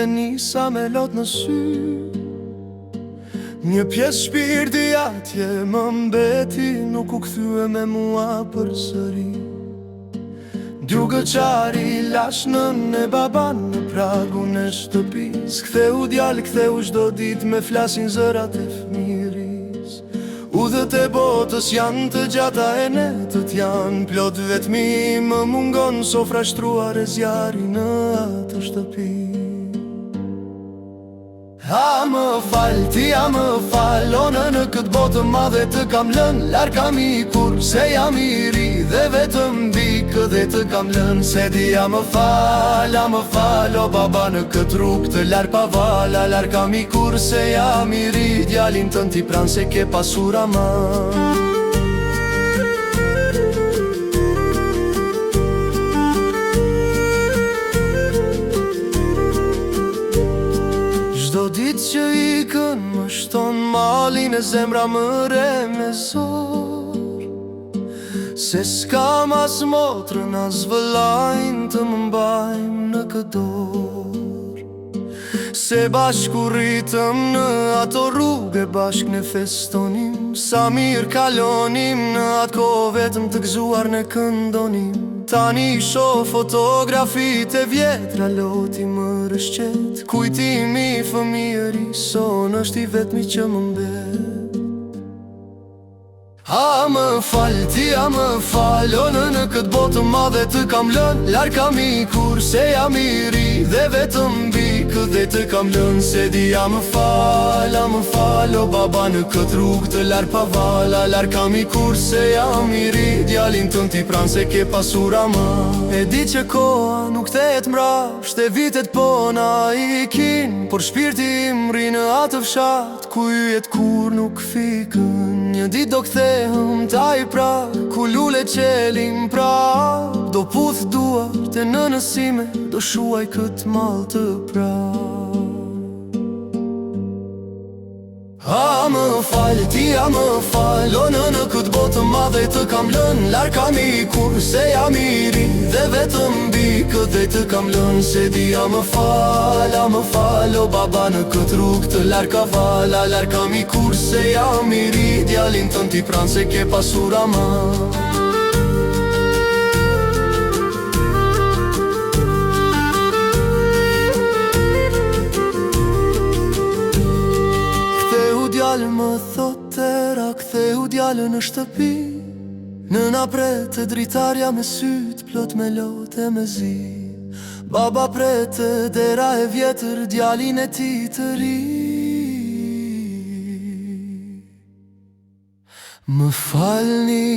e nisa me lot në sy. Një pjesë shpirti atje më mbeti, nuk u kthye me mua përsëri. Djugë qari lash nën e baban në pragun e shtëpis. Ktheu djallë, ktheu çdo dit me flasin zërat e fëmiris. Udhët e botës janë të gjata e netët janë plot, vetmi më mungon sofra shtruar e zjari në atë shtëpi. A më fal, ti a më fal, onë në këtë botë madhe të kam lën. Larg kam ikur se jam i ri dhe vetëm mbi këtë të kam lën. Se di a më fal, o baba në këtë rrugë të larg pa vala. Larg kam ikur se jam i ri, djalin tënd ti pran se ke pasur ama. Çdo ditë që ikën më shton malin e zemra më re me zor. Se s'kam as motrën as vëllajn të më mbajmë në këtë dorë. Se bashku rritëm në ato rrugë, bashk ne festonim. Sa mirë kalonim në atë kohë vetëm të gëzuar ne këndonim. Tani shoh fotografit e vjetra, loti më rëshqet. Kujtimi i fëmijëri, son është i vetmi që më mbet. A më fal, ti a më fal, onë në këtë botë madhe të kam lën. Larg kam ikur se jam i ri dhe vetëm mbi këtë të kam lën. Se di a më fal, o baba në këtë rrugë të larg pa vala. Larg kam ikur se jam i ri, djalin tënd ti pran se ke pasur ama. E di që koha nuk kthehet mrapsht, e vitet po na ikin, por shpirti im rri në atë fshat ku yjet kur nuk fikën. Një dit do kthehëm taj prap, ku lule qelim prap. Do puth duart e në nësime, do shuaj këtë mal të prap. A më fal, ti a më fal, onë në këtë botë madhe të kam lën. Larg kam ikur se jam i ri dhe vetëm mbi këtë të kam lën. Se di a më fal, o baba në këtë rrugë të larg ka vala. Larg kam ikur se jam i ri, djalin tënd ti pran se ke pasur ama. Djalë më thotera, ktheu djalë në shtëpi. Nëna prete dritarja me syt, plot me lot e me zi. Baba prete dera e vjetër, djalin e ti të ri. Më falni,